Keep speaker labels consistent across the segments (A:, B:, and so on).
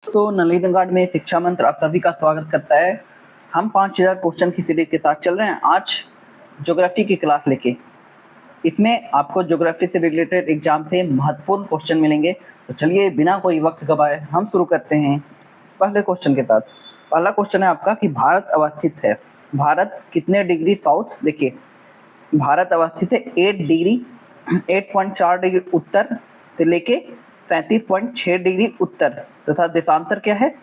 A: तो नलिनी गार्ड में शिक्षा मंत्र आप सभी का स्वागत करता है। हम 5000 क्वेश्चन की सीरीज के साथ चल रहे हैं। आज ज्योग्राफी की क्लास लेके, इसमें आपको ज्योग्राफी से रिलेटेड एग्जाम से महत्वपूर्ण क्वेश्चन मिलेंगे। तो चलिए बिना कोई वक्त गवाए हम शुरू करते हैं पहले क्वेश्चन के साथ। पहला क्वेश्चन है आपका कि भारत अवस्थित है, भारत कितने डिग्री साउथ? देखिए भारत अवस्थित है 8.4 डिग्री उत्तर से लेके 37.6 डिग्री उत्तर तथा देशांतर क्या है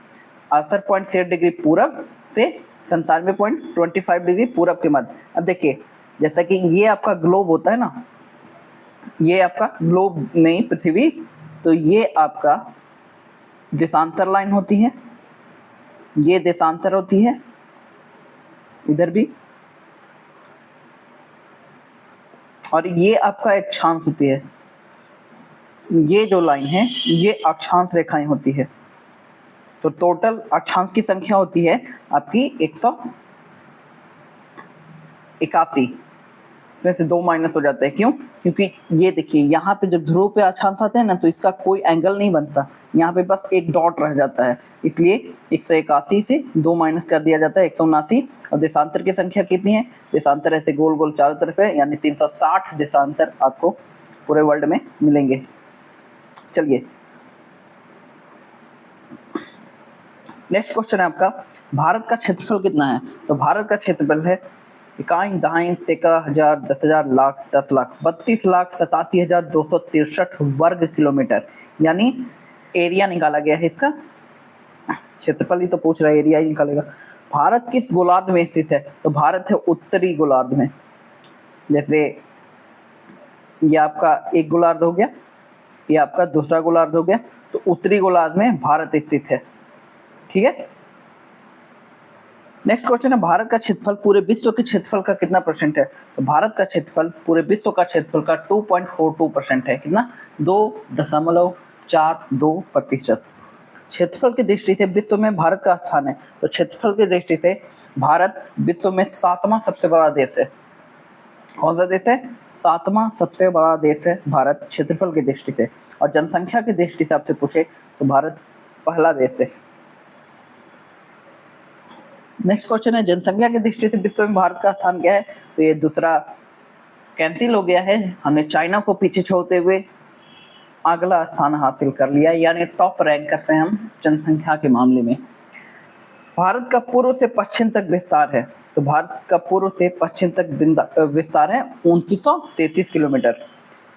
A: 68.6 डिग्री पूरब से 97.25 डिग्री पूरब के मध्य। अब देखिए जैसा कि ये आपका ग्लोब होता है ना, ये आपका ग्लोब नहीं पृथ्वी, तो ये आपका देशांतर लाइन होती है, ये देशांतर होती है, इधर भी, और ये आपका अक्षांश होती है। ये जो लाइन है ये अक्षांश रेखाएं होती है। तो टोटल अक्षांश की संख्या होती है आपकी 181। इसमें से 2 माइनस हो जाता है, क्यों? क्योंकि ये देखिए यहाँ पे जब ध्रुव पे अक्षांश आते हैं ना, तो इसका कोई एंगल नहीं बनता, यहाँ पे बस एक डॉट रह जाता है, इसलिए 181 से 2 माइनस कर दिया जाता है 179। और देशांतर की संख्या कितनी है? देशांतर ऐसे गोल गोल चारों तरफ है, यानी 360 देशांतर आपको पूरे वर्ल्ड में मिलेंगे। चलिए नेक्स्ट क्वेश्चन है आपका, भारत का क्षेत्रफल कितना है? तो भारत का क्षेत्रफल है इकाई, दहाई, सेका, हजार, 10,000, लाख, 10 लाख, 32,87,263 वर्ग किलोमीटर, यानी एरिया निकाला गया है इसका। क्षेत्रफल ही तो पूछ रहा है, एरिया ही निकालेगा। भारत किस गोलार्ध में स्थित है? तो भारत है उत्तरी गोलार्ध में। जैसे ये आपका एक गोलार्ध हो गया, ये आपका दूसरा गोलार्ध हो गया, तो उत्तरी गोलार्ध में भारत स्थित है। ठीक है। नेक्स्ट क्वेश्चन है, भारत का क्षेत्रफल पूरे विश्व के क्षेत्रफल का कितना परसेंट है? तो भारत का क्षेत्रफल पूरे विश्व का क्षेत्रफल का 2.42% है। कितना? 2.42%। क्षेत्रफल की दृष्टि से विश्व में भारत का स्थान है, तो क्षेत्रफल की दृष्टि से भारत विश्व में 7वां सबसे बड़ा देश है। कौन सा देश है? 7वां सबसे बड़ा देश है भारत क्षेत्रफल की दृष्टि से। और जनसंख्या की दृष्टि से आपसे पूछे तो भारत पहला देश है। नेक्स्ट क्वेश्चन है, जनसंख्या की दृष्टि से विश्व में भारत का स्थान क्या है? तो ये दूसरा कैंसिल हो गया है, हमने चाइना को पीछे छोड़ते हुए अगला स्थान हासिल कर लिया, यानी टॉप रैंकर से हम जनसंख्या के मामले में। भारत का पूर्व से पश्चिम तक विस्तार है, तो भारत का पूर्व से पश्चिम तक विस्तार है 2933 किलोमीटर।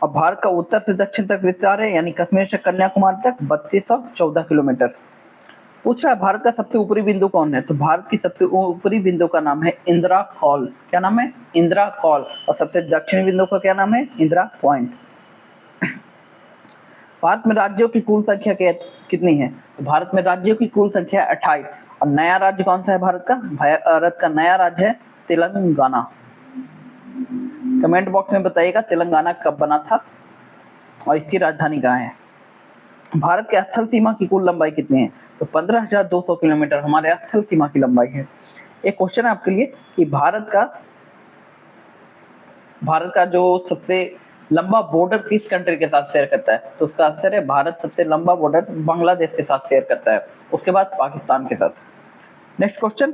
A: और भारत का उत्तर से दक्षिण तक विस्तार है, यानी कश्मीर से कन्याकुमारी तक 3214 किलोमीटर। पूछ रहा है भारत का सबसे ऊपरी बिंदु कौन है? तो भारत की सबसे ऊपरी बिंदु का नाम है इंदिरा कॉल। क्या नाम है? इंदिरा कॉल। और सबसे दक्षिणी बिंदु का क्या नाम है? इंदिरा पॉइंट। भारत में राज्यों की कुल संख्या कितनी है? तो भारत में राज्यों की कुल संख्या 28। और नया राज्य कौन सा है भारत का? भारत का नया राज्य है तेलंगाना। कमेंट बॉक्स में बताइएगा तेलंगाना कब बना था और इसकी राजधानी कहाँ है। भारत के स्थल सीमा की कुल लंबाई कितनी है? तो 15,200 किलोमीटर हमारे स्थल सीमा की लंबाई है। एक क्वेश्चन है आपके लिए कि भारत का जो सबसे लंबा बॉर्डर किस कंट्री के साथ शेयर करता है? तो उसका आंसर है भारत सबसे लंबा बॉर्डर बांग्लादेश के साथ शेयर करता है, उसके बाद पाकिस्तान के साथ। नेक्स्ट क्वेश्चन,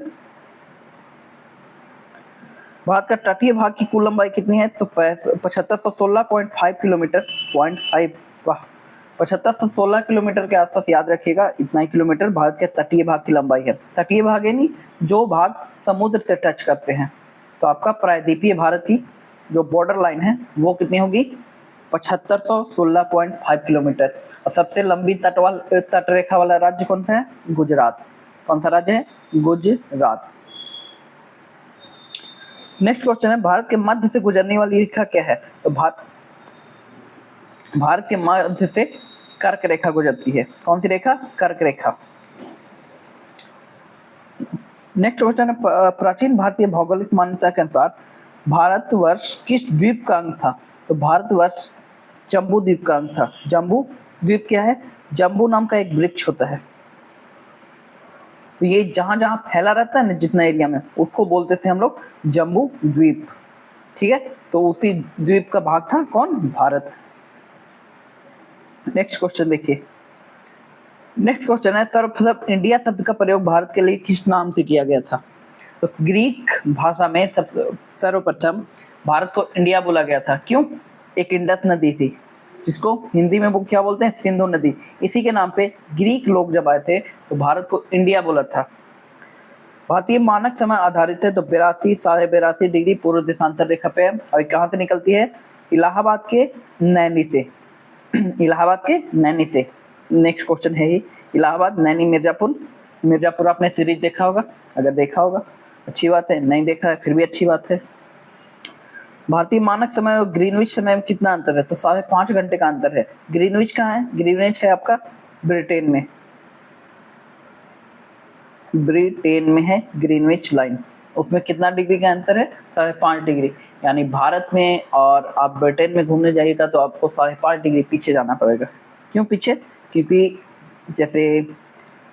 A: भारत का तटीय भाग की कुल लंबाई कितनी है? तो 7516.5 किलोमीटर, 7516 किलोमीटर के आसपास याद रखिएगा, इतना ही किलोमीटर भारत के तटीय भाग की लंबाई है। तटीय भाग यानी जो भाग समुद्र से टच करते हैं। तो आपका प्रायद्वीपीय भारत की जो बॉर्डर लाइन है वो कितनी होगी? 7516.5 किलोमीटर। और सबसे लंबी तटरेखा वाला राज्य कौन सा है? गुजरात। कौन सा राज्य है? गुजरात। नेक्स्ट क्वेश्चन है, भारत के मध्य से गुजरने वाली रेखा क्या है? तो भारत के मध्य से कर्क रेखा गुजरती है। कौन सी रेखा? कर्क रेखा। नेक्स्ट क्वेश्चन है, प्राचीन भारतीय भौगोलिक मान्यता के अनुसार भारतवर्ष किस द्वीप का अंग था? तो भारतवर्ष जम्बू द्वीप का अंग था। जम्बू द्वीप क्या है? जम्बू नाम का एक वृक्ष होता है, तो ये जहां जहां फैला रहता है ना, जितना एरिया में, उसको बोलते थे हम लोग जम्बू द्वीप। ठीक है, तो उसी द्वीप का भाग था कौन? भारत। नेक्स्ट क्वेश्चन देखिए, नेक्स्ट क्वेश्चन है, सर्वप्रथम इंडिया शब्द का प्रयोग भारत के लिए किस नाम से किया गया था? तो ग्रीक भाषा में सर्वप्रथम भारत को इंडिया बोला गया था। क्यों? एक इंडस नदी थी जिसको हिंदी में वो क्या बोलते हैं, सिंधु नदी। इसी के नाम पे ग्रीक लोग जब आए थे तो भारत को इंडिया बोला था। भारतीय मानक समय आधारित है तो 82 82.5 डिग्री पूर्व देशांतर रेखा पे है और कहाँ से निकलती है? इलाहाबाद के नैनी से। इलाहाबाद के नैनी से। नेक्स्ट क्वेश्चन है ये, इलाहाबाद, नैनी, मिर्जापुर। मिर्जापुर आपने सीरीज देखा होगा, अगर देखा होगा अच्छी बात है, नहीं देखा है फिर भी अच्छी बात है। भारतीय मानक समय और ग्रीनविच समय में कितना अंतर है? तो 5.5 घंटे का अंतर है। ग्रीनविच कहाँ है? ग्रीनविच है आपका ब्रिटेन में, ब्रिटेन में है ग्रीनविच लाइन। उसमें कितना डिग्री का अंतर है? 5.5 डिग्री। यानी भारत में और आप ब्रिटेन में घूमने जाइएगा तो आपको 5.5 डिग्री पीछे जाना पड़ेगा। क्यों पीछे? क्योंकि जैसे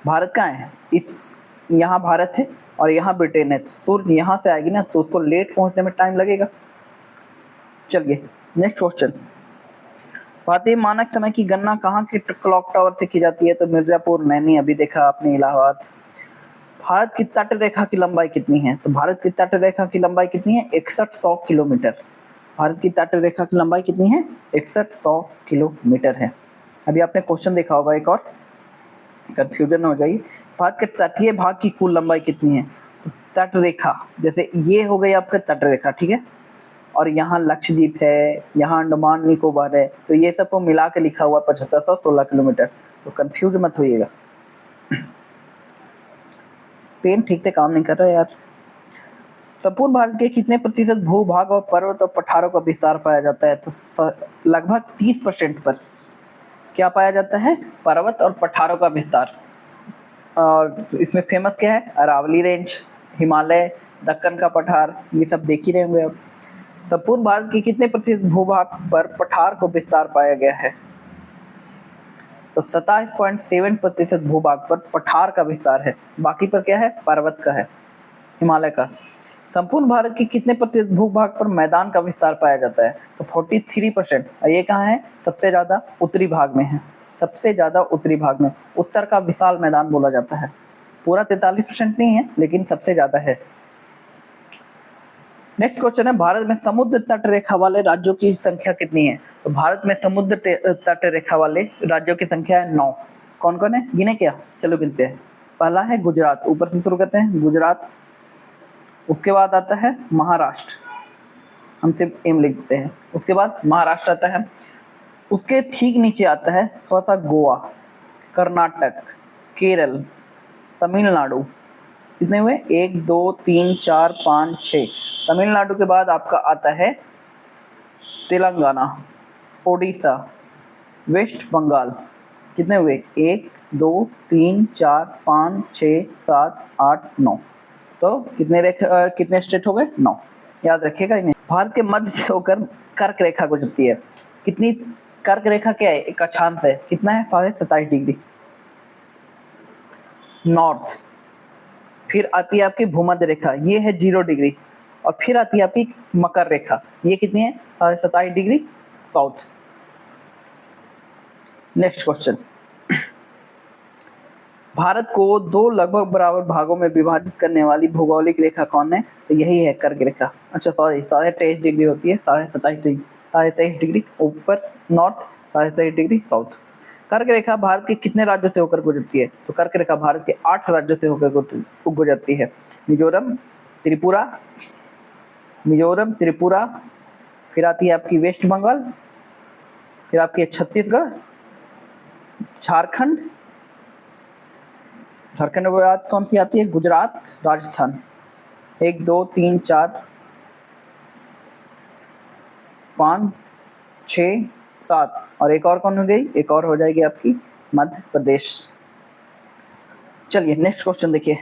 A: भारत कहाँ है, इस यहाँ भारत है और यहाँ ब्रिटेन है, तो सूर्य यहाँ से आएगी ना, तो उसको लेट पहुँचने में टाइम लगेगा। चलिए नेक्स्ट क्वेश्चन, भारतीय मानक समय की गणना कहाँ के क्लॉक टावर से की जाती है? तो मिर्जापुर, नैनी, अभी देखा आपने इलाहाबाद। भारत की तट रेखा की लंबाई कितनी है? तो भारत की तट रेखा की लंबाई कितनी है? 6100 किलोमीटर। भारत की तट रेखा की लंबाई कितनी है? 6100 किलोमीटर है। अभी आपने क्वेश्चन देखा होगा एक और, कंफ्यूजन हो जाइए। भारत के तटीय भाग की कुल लंबाई कितनी है? तो तट रेखा, जैसे ये हो गई आपका तट रेखा, ठीक है, और यहाँ लक्षद्वीप है, यहाँ अंडमान निकोबार है, तो ये सबको मिला के लिखा हुआ 7516 किलोमीटर। तो कंफ्यूज मत होइएगा। पेन ठीक से काम नहीं कर रहा है यार। संपूर्ण भारत के कितने प्रतिशत भूभाग और पर्वत और पठारों का विस्तार पाया जाता है? तो लगभग 30% पर क्या पाया जाता है? पर्वत और पठारों का विस्तार। और इसमें फेमस क्या है? अरावली रेंज, हिमालय, दक्कन का पठार, ये सब देख ही रहे होंगे आप। संपूर्ण भारत के कितने प्रतिशत भूभाग पर पठार को विस्तार पाया गया है? तो 27.7% भूभाग पर पठार का विस्तार है, बाकी पर क्या है? पर्वत का है, हिमालय का। संपूर्ण भारत के कितने प्रतिशत भूभाग पर मैदान का विस्तार पाया जाता है? तो 43%। और ये कहाँ है? सबसे ज्यादा उत्तरी भाग में है, सबसे ज्यादा उत्तरी भाग में। उत्तर का विशाल मैदान बोला जाता है। पूरा 43% नहीं है, लेकिन सबसे ज्यादा है। नेक्स्ट क्वेश्चन है, भारत में समुद्र तट रेखा वाले राज्यों की संख्या कितनी है? तो भारत में समुद्र तट रेखा वाले राज्यों की संख्या है 9। कौन कौन है? गिने क्या? चलो गिनते हैं। पहला है गुजरात, ऊपर से शुरू करते हैं, गुजरात। उसके बाद आता है महाराष्ट्र, हम सिर्फ एम लिख देते हैं। उसके बाद महाराष्ट्र आता है, उसके ठीक नीचे आता है थोड़ा सा गोवा, कर्नाटक, केरल, तमिलनाडु। कितने हुए? 1 2 3 4 5 6। तमिलनाडु के बाद आपका आता है तेलंगाना, ओडिशा, वेस्ट बंगाल। कितने हुए? 1 2 3 4 5 6 7 8 9। तो कितने स्टेट हो गए? 9। याद रखिएगा इन्हें। भारत के मध्य से होकर कर्क रेखा गुजरती है। कितनी? कर्क रेखा क्या है? एक अक्षांश है, कितना है? 27.5 डिग्री नॉर्थ। फिर आती है आपकी भूमध्य रेखा, ये है 0 डिग्री। और फिर आती है आपकी मकर रेखा, ये कितनी है? 27 degree south. Next question, Bharat को 2 लगभग बराबर भागों में विभाजित करने वाली भौगोलिक रेखा कौन है? तो यही है कर्क रेखा। अच्छा सॉरी, 23.5 डिग्री होती है, 27.5 डिग्री ऊपर नॉर्थ, 27 डिग्री साउथ। कर्क रेखा भारत के कितने राज्यों से होकर गुजरती है? तो कर्क रेखा भारत के 8 राज्यों से होकर गुजरती है। मिजोरम, त्रिपुरा, फिर आती है आपकी वेस्ट बंगाल, फिर आपकी छत्तीसगढ़, झारखंड के बाद कौन सी आती है? गुजरात, राजस्थान। 1 2 3 4 5 6 7 और एक और कौन हो गई? एक और हो जाएगी आपकी मध्य प्रदेश। चलिए नेक्स्ट क्वेश्चन देखिए,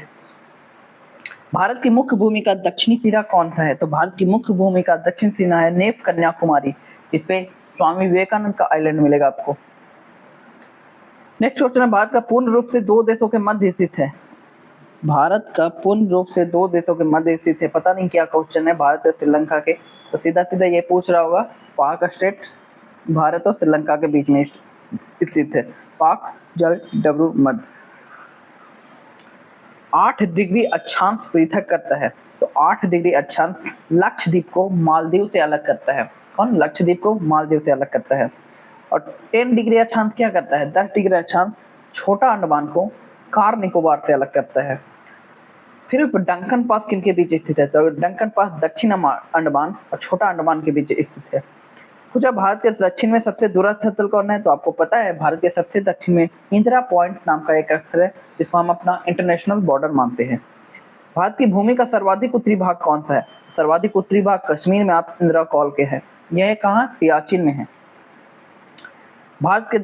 A: भारत की मुख्य भूमि का दक्षिणी सिरा कौन सा है? तो भारत की मुख्य भूमि का दक्षिण सिरा है नेप कन्याकुमारी। इस पे स्वामी विवेकानंद का आइलैंड मिलेगा आपको। नेक्स्ट क्वेश्चन है, भारत का पूर्ण रूप से 2 देशों के मध्य स्थित है। भारत का पूर्ण रूप से 2 देशों के मध्य स्थित है, पता नहीं क्या क्वेश्चन है, भारत और श्रीलंका के। तो सीधा सीधा ये पूछ रहा होगा, पाक स्टेट भारत और श्रीलंका के बीच में स्थित है। पाक जल डब्लू मध्य। 8 डिग्री अक्षांश पृथक करता है, तो 8 डिग्री अक्षांश लक्षद्वीप को मालदीव से अलग करता है। कौन? लक्षद्वीप को मालदीव से अलग करता है। और 10 डिग्री अक्षांश क्या करता है? 10 डिग्री अक्षांश छोटा अंडमान को कार निकोबार से अलग करता है। फिर डंकन पास किनके बीच स्थित है? तो डंकन पास दक्षिण अंडमान और छोटा अंडमान के बीच स्थित है। पूछा भारत के दक्षिण में सबसे दूरस्थ स्थल कौन है? तो आपको पता है भारत के सबसे दक्षिण में इंदिरा पॉइंट नाम का एक स्थल है जिसको हम अपना इंटरनेशनल बॉर्डर मानते हैं। भारत की भूमि का सर्वाधिक उत्तरी भाग कौन सा है? सर्वाधिक उत्तरी भाग कश्मीर में आप इंदिरा कॉल के है। यह कहाँ? सियाचिन में है। भारत के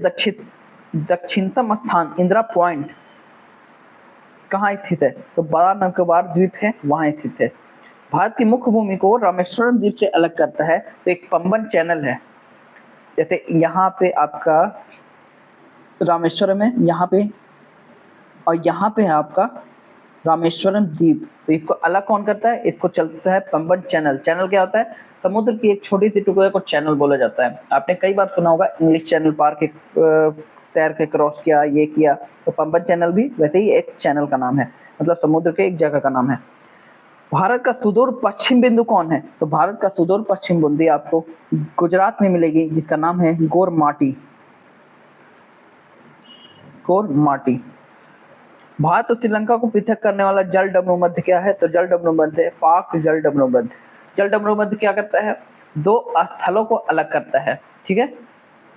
A: दक्षिणतम स्थान इंदिरा पॉइंट कहाँ स्थित है? तो बड़ा निकोबार द्वीप है, वहां स्थित है। भारत की मुख्य भूमि को रामेश्वरम द्वीप से अलग करता है तो एक पंबन चैनल है। जैसे यहाँ पे आपका रामेश्वरम है, यहाँ पे, और यहाँ पे है आपका रामेश्वरम द्वीप। तो इसको अलग कौन करता है? इसको चलता है पंबन चैनल। चैनल क्या होता है? समुद्र की एक छोटी सी टुकड़े को चैनल बोला जाता है। आपने कई बार सुना होगा इंग्लिश चैनल पार के तैर के क्रॉस किया, ये किया, तो पंबन चैनल भी वैसे ही एक चैनल का नाम है, मतलब समुद्र के एक जगह का नाम है। भारत का सुदूर पश्चिम बिंदु कौन है? तो भारत का सुदूर पश्चिम बिंदु आपको गुजरात में मिलेगी, जिसका नाम है गोरमाटी। गोरमाटी। भारत और श्रीलंका को पृथक करने वाला जल डब्लू मध्य क्या है? तो जल डब्लू मध्य है पाक जल डब्लू मध्य। जल डब्लू मध्य क्या करता है? दो स्थलों को अलग करता है, ठीक है।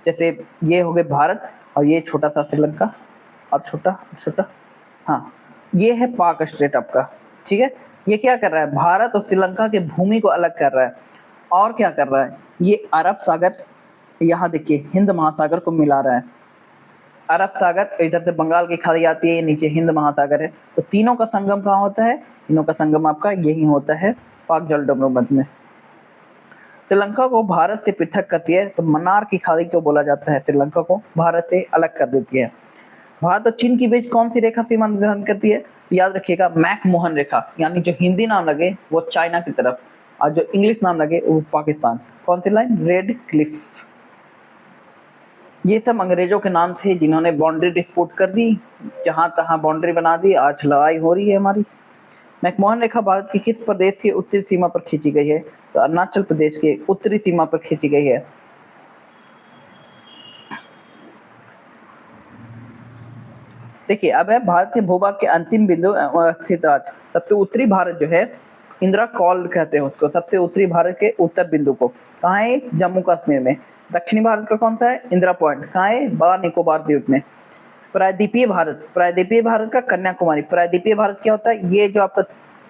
A: जैसे ये हो गए भारत और ये छोटा सा श्रीलंका और छोटा, हाँ, ये है पाक स्टेट आपका, ठीक है। ये क्या कर रहा है? भारत और श्रीलंका के भूमि को अलग कर रहा है। और क्या कर रहा है? ये अरब सागर, यहाँ देखिए हिंद महासागर को मिला रहा है। अरब सागर, इधर से बंगाल की खाड़ी आती है, ये नीचे हिंद महासागर है। तो तीनों का संगम कहाँ होता है? तीनों का संगम आपका यही होता है पाक जल डब्लू मध्य में। श्रीलंका को भारत से पृथक करती है तो मन्नार की खाड़ी क्यों बोला जाता है? श्रीलंका को भारत से अलग कर देती है। भारत और चीन के बीच कौन सी रेखा सीमा निर्धारण करती है? तो याद रखिएगा मैक-मोहन रेखा, यानी जो हिंदी नाम लगे वो चाइना की तरफ और जो इंग्लिश नाम लगे वो पाकिस्तान। कौन सी लाइन? Red Cliff. ये सब अंग्रेजों के नाम थे जिन्होंने बाउंड्री डिस्प्यूट कर दी, जहां तहां बाउंड्री बना दी, आज लड़ाई हो रही है हमारी। मैक-मोहन रेखा भारत के किस प्रदेश की उत्तरी सीमा पर खींची गई है? तो अरुणाचल प्रदेश के उत्तरी सीमा पर खींची गई है। देखिए अब है भारत के भूभाग के अंतिम बिंदु स्थित राज्य। सबसे उत्तरी भारत जो है इंदिरा कॉल कहते हैं उसको, सबसे उत्तरी भारत के उत्तर बिंदु को। कहाँ है? जम्मू कश्मीर में। दक्षिणी भारत का कौन सा है? इंदिरा पॉइंट। कहाँ है? बड़ा निकोबार द्वीप में। प्रायद्वीपीय भारत, प्रायद्वीपीय भारत का कन्याकुमारी। प्रायद्वीपीय भारत क्या होता है? ये जो आपका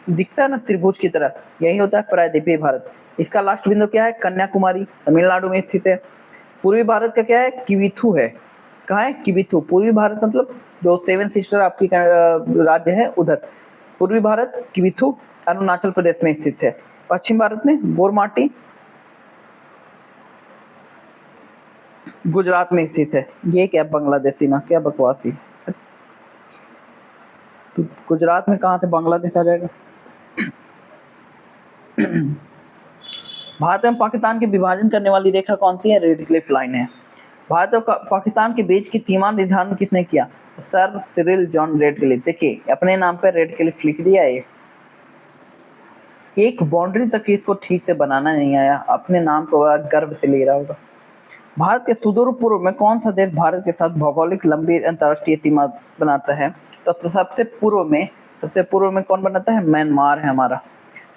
A: दिखता है ना त्रिभुज की तरह, यही होता है प्रायद्वीपीय भारत। इसका लास्ट बिंदु क्या है? कन्याकुमारी, तमिलनाडु में स्थित है। पूर्वी भारत का क्या है? किविथु है। कहाँ है? किविथु। पूर्वी भारत मतलब जो सेवन सिस्टर आपकी राज्य है उधर। पूर्वी भारत किविथु अरुणाचल प्रदेश में स्थित है। पश्चिम भारत में गोरमाटी गुजरात में स्थित है। ये क्या बांग्लादेश सीमा? क्या बकवासी। तो गुजरात में कहाँ से बांग्लादेश आ जाएगा? भारत एवं पाकिस्तान के विभाजन करने वाली रेखा कौन सी है? रेड क्लिफ लाइन है। भारत और पाकिस्तान के बीच की सीमा निर्धारण किसने किया? Sir Cyril John Radcliffe. देखिए अपने नाम पर रेडक्लिफ लिख दिया है, एक बाउंड्री तक इसको ठीक से बनाना नहीं आया, अपने नाम को गर्व से ले रहा होगा। भारत के सुदूर पूर्व में कौन सा देश भारत के साथ भौगोलिक लंबी अंतर्राष्ट्रीय सीमा बनाता है? तो सबसे पूर्व में कौन बनाता है? म्यांमार है हमारा।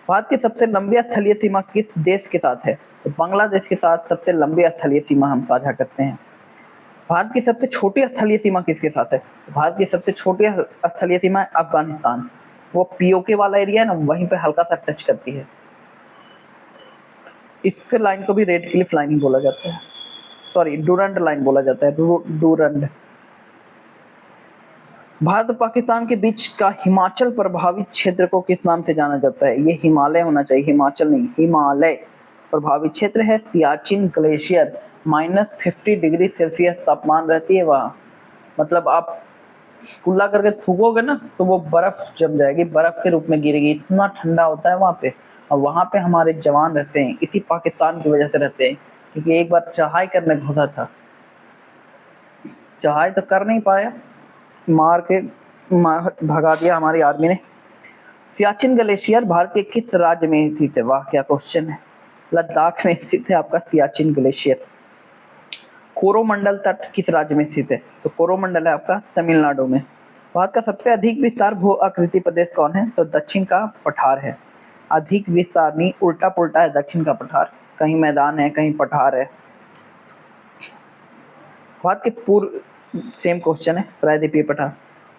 A: भारत की सबसे लंबी स्थलीय सीमा किस देश के साथ है? तो बांग्लादेश के साथ सबसे लंबी स्थलीय सीमा हम साझा करते हैं। भारत की सबसे छोटी स्थलीय सीमा किसके साथ है? भारत की सबसे छोटी स्थलीय सीमा है अफगानिस्तान। वो पीओके वाला एरिया है ना, वहीं पे हल्का सा टच करती है। इसके लाइन को भी रेड क्लिफ लाइन ही बोला जाता है, सॉरी डूरंड लाइन बोला जाता है, डूरंड। भारत और पाकिस्तान के बीच का हिमाचल प्रभावित क्षेत्र को किस नाम से जाना जाता है? ये हिमालय होना चाहिए, हिमाचल नहीं, हिमालय प्रभावित क्षेत्र है। सियाचिन ग्लेशियर -50 डिग्री सेल्सियस तापमान रहती है वहाँ, मतलब आप कुल्ला करके थूकोगे ना तो वो बर्फ जम जाएगी, बर्फ के रूप में गिरेगी, इतना ठंडा होता है वहाँ पे। और वहाँ पे हमारे जवान रहते हैं, इसी पाकिस्तान की वजह से रहते हैं, क्योंकि एक बार चढ़ाई करने घुसा था। जहाज तो कर नहीं पाया, भगा दिया हमारी आर्मी ने। सियाचिन ग्लेशियर भारत के किस राज्य में स्थित है? वाह क्या क्वेश्चन है। लद्दाख में स्थित है आपका सियाचिन ग्लेशियर। कोरोमंडल तट किस राज्य में स्थित है? तो कोरोमंडल है आपका तमिलनाडु में। भारत का सबसे अधिक विस्तार भू आकृति प्रदेश कौन है? तो दक्षिण का पठार है। अधिक विस्तार नहीं, उल्टा पुल्टा है दक्षिण का पठार, कहीं मैदान है कहीं पठार है। भारत के पूर्व, सेम क्वेश्चन है, प्रायद्वीपीय पठार।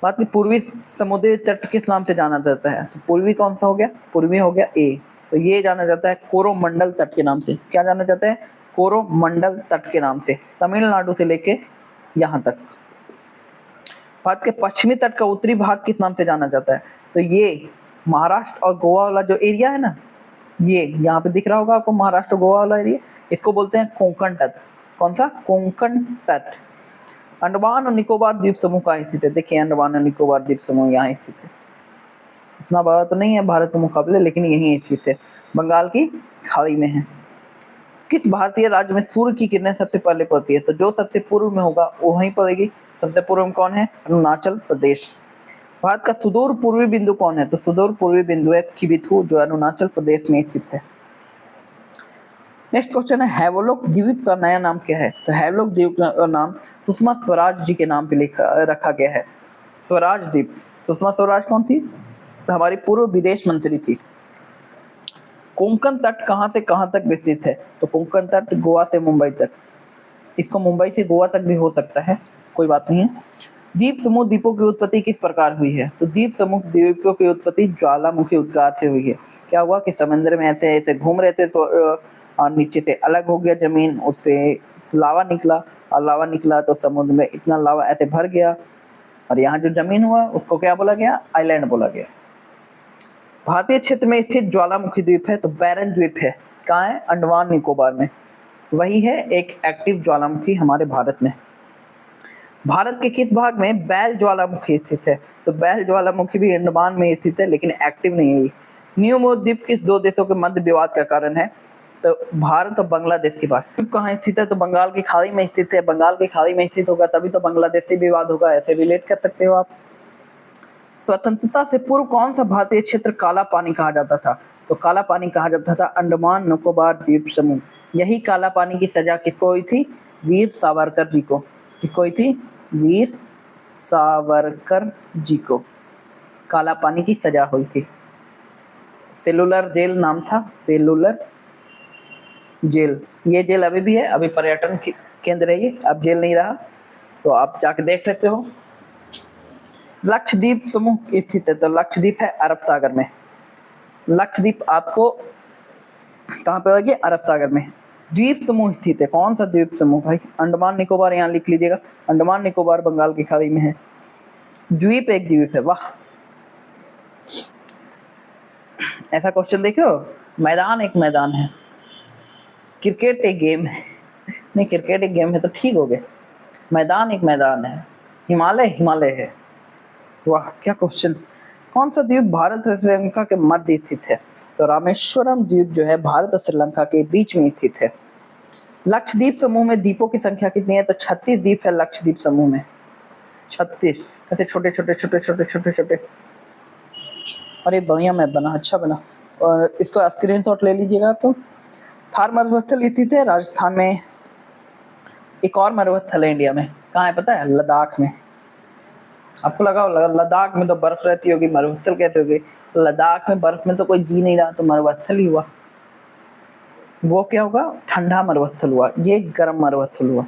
A: भारत के पूर्वी समुद्री तट किस नाम से जाना जाता है? तो पूर्वी कौन सा हो गया? पूर्वी हो गया ए। तो ये जाना जाता है कोरोमंडल तट के नाम से। क्या जाना जाता है? कोरोमंडल तट के नाम से, तमिलनाडु से लेके यहाँ तक। भारत के पश्चिमी तट का उत्तरी भाग किस नाम से जाना जाता है? तो ये महाराष्ट्र और गोवा वाला जो एरिया है ना, ये यहाँ पे दिख रहा होगा आपको, महाराष्ट्र गोवा वाला एरिया, इसको बोलते हैं कोंकण तट। कौन सा? कोंकण तट। अंडमान और निकोबार द्वीप समूह कहाँ स्थित है? देखिए अंडमान और निकोबार द्वीप समूह यहाँ स्थित है। इतना बड़ा तो नहीं है भारत के मुकाबले, लेकिन यहीं स्थित है, बंगाल की खाड़ी में है। किस भारतीय राज्य में सूर्य की किरणें सबसे पहले पड़ती है? तो जो सबसे पूर्व में होगा वो वहीं पड़ेगी। सबसे पूर्व में कौन है? अरुणाचल प्रदेश। भारत का सुदूर पूर्वी बिंदु कौन है? तो सुदूर पूर्वी बिंदु है किबिथु, जो अरुणाचल प्रदेश में स्थित है। नेक्स्ट क्वेश्चन है, हैवलॉक द्वीप का नया नाम क्या है? तो हैवलॉक द्वीप का नाम सुषमा स्वराज जी के नाम पे रखा गया है। स्वराज द्वीप। सुषमा स्वराज कौन थी? तो हमारी पूर्व विदेश मंत्री थी। कोंकण तट कहाँ से कहाँ तक विस्तृत है? तो कोंकण तट गोवा से मुंबई तक। इसको मुंबई से गोवा तक भी हो सकता है, कोई बात नहीं है। द्वीप समूह द्वीपों की उत्पत्ति किस प्रकार हुई है? तो द्वीप समूह द्वीपों की उत्पत्ति ज्वालामुखी उद्गार से हुई है। क्या हुआ कि समुद्र में ऐसे ऐसे घूम रहे थे और नीचे से अलग हो गया जमीन, उससे लावा निकला, और लावा निकला तो समुद्र में इतना लावा ऐसे भर गया, और यहाँ जो जमीन हुआ उसको क्या बोला गया? आइलैंड बोला गया। भारतीय क्षेत्र में स्थित ज्वालामुखी द्वीप है तो बैरन द्वीप है। कहाँ है? अंडमान निकोबार में। वही है एक एक्टिव ज्वालामुखी हमारे भारत में। भारत के किस भाग में बैल ज्वालामुखी स्थित है? तो बैल ज्वालामुखी भी अंडमान में स्थित है, लेकिन एक्टिव नहीं है। न्यू द्वीप किस दो देशों के मध्य विवाद का कारण है? तो भारत और बांग्लादेश के पास। द्वीप कहाँ स्थित है? तो बंगाल की खाड़ी में स्थित है। बंगाल की खाड़ी में स्थित होगा तभी तो बांग्लादेश से विवाद होगा, ऐसे रिलेट कर सकते हो आप। स्वतंत्रता से पूर्व कौन सा भारतीय क्षेत्र काला पानी कहा जाता था? तो काला पानी कहा जाता था अंडमान निकोबार द्वीप समूह। यही काला पानी की सजा किसको हुई थी? वीर सावरकर जी को। किसको हुई थी? वीर सावरकर जी को काला पानी की सजा हुई थी। सेलुलर जेल नाम था, सेलुलर जेल। ये जेल अभी भी है, अभी पर्यटन केंद्र है ये, अब जेल नहीं रहा, तो आप जाके देख सकते हो। लक्षद्वीप समूह स्थित है, तो लक्षद्वीप है अरब सागर में। लक्षद्वीप आपको कहाँ पे होगी? अरब सागर में। द्वीप समूह स्थित है, कौन सा द्वीप समूह भाई? अंडमान निकोबार, यहाँ लिख लीजिएगा, अंडमान निकोबार बंगाल की खाड़ी में है। द्वीप एक द्वीप है, वाह। ऐसा क्वेश्चन देखो, मैदान एक मैदान है, क्रिकेट एक गेम है नहीं क्रिकेट एक गेम है तो ठीक हो गया, मैदान एक मैदान है, हिमालय हिमालय है। वाह क्या क्वेश्चन। कौन सा द्वीप भारत और श्रीलंका के मध्य स्थित है? तो रामेश्वरम द्वीप जो है भारत और श्रीलंका के बीच में स्थित है। लक्षद्वीप समूह में द्वीपों की संख्या कितनी है? तो 36 द्वीप है लक्षद्वीप समूह में। 36 ऐसे छोटे छोटे छोटे छोटे छोटे छोटे। अरे बढ़िया मैप बना, अच्छा बना, और इसको स्क्रीनशॉट ले लीजिएगा आप। तो थार मरुस्थल स्थित है राजस्थान में। एक और मरुस्थल है इंडिया में, कहाँ है पता है? लद्दाख में। आपको लगा लद्दाख में तो बर्फ रहती होगी, मरुस्थल कैसे होगी? तो लद्दाख में बर्फ में तो कोई जी नहीं रहा, तो मरुस्थल ही हुआ। वो क्या होगा? ठंडा मरुस्थल हुआ, ये गर्म मरुस्थल हुआ।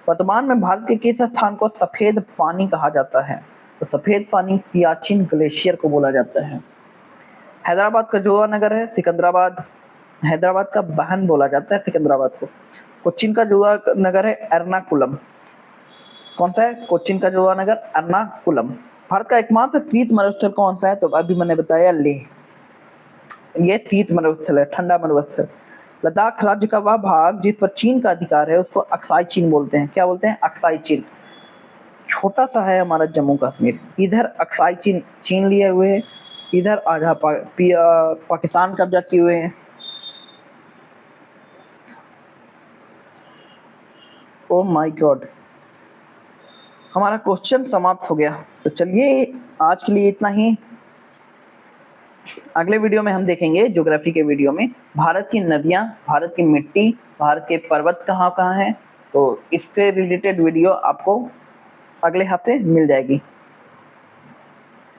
A: वर्तमान में भारत के किस स्थान को सफेद पानी कहा जाता है? तो सफेद पानी सियाचिन ग्लेशियर को बोला जाता है। हैदराबाद का जोड़ा नगर है सिकंदराबाद, हैदराबाद का बहन बोला जाता है सिकंदराबाद को। कोच्चिन का जोड़ा नगर है एर्नाकुलम। कौन सा है? कोच्चिन का जोड़ा नगर एर्नाकुलम। भारत का एकमात्र शीत मरुस्थल कौन सा है? तो अभी मैंने बताया लेह, ये शीत मरुस्थल है, ठंडा मरुस्थल। लद्दाख राज्य का वह भाग जिस पर चीन का अधिकार है उसको अक्साई चीन बोलते हैं। क्या बोलते हैं? अक्साई चीन। छोटा सा है हमारा जम्मू कश्मीर, इधर अक्साई चीन चीन लिए हुए है, इधर आधा पाकिस्तान कब्जा किए हुए हैं। ओह माय गॉड, हमारा क्वेश्चन समाप्त हो गया। तो चलिए आज के लिए इतना ही। अगले वीडियो में हम देखेंगे ज्योग्राफी के वीडियो में भारत की नदियाँ, भारत की मिट्टी, भारत के पर्वत कहाँ कहाँ हैं। तो इसके रिलेटेड वीडियो आपको अगले हफ्ते मिल जाएगी।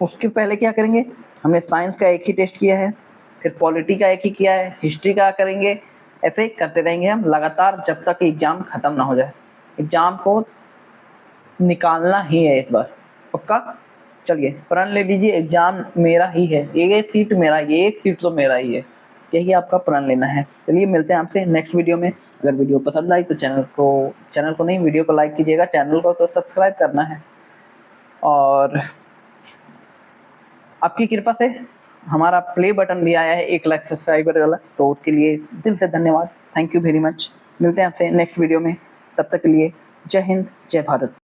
A: उसके पहले क्या करेंगे, हमने साइंस का एक ही टेस्ट किया है, फिर पॉलिटी का एक ही किया है, हिस्ट्री का करेंगे। ऐसे करते रहेंगे हम लगातार जब तक एग्ज़ाम ख़त्म ना हो जाए। एग्ज़ाम को निकालना ही है इस बार, पक्का। चलिए प्रण ले लीजिए, एग्ज़ाम मेरा ही है, एक सीट मेरा, ये एक सीट तो मेरा ही है, यही आपका प्रण लेना है। चलिए मिलते हैं आपसे नेक्स्ट वीडियो में। अगर वीडियो पसंद आई तो चैनल को नहीं, वीडियो को लाइक कीजिएगा, चैनल को तो सब्सक्राइब करना है। और आपकी कृपा से हमारा प्ले बटन भी आया है 1 लाख सब्सक्राइबर वाला, तो उसके लिए दिल से धन्यवाद। Thank you very much. मिलते हैं आपसे नेक्स्ट वीडियो में, तब तक के लिए जय हिंद, जय भारत।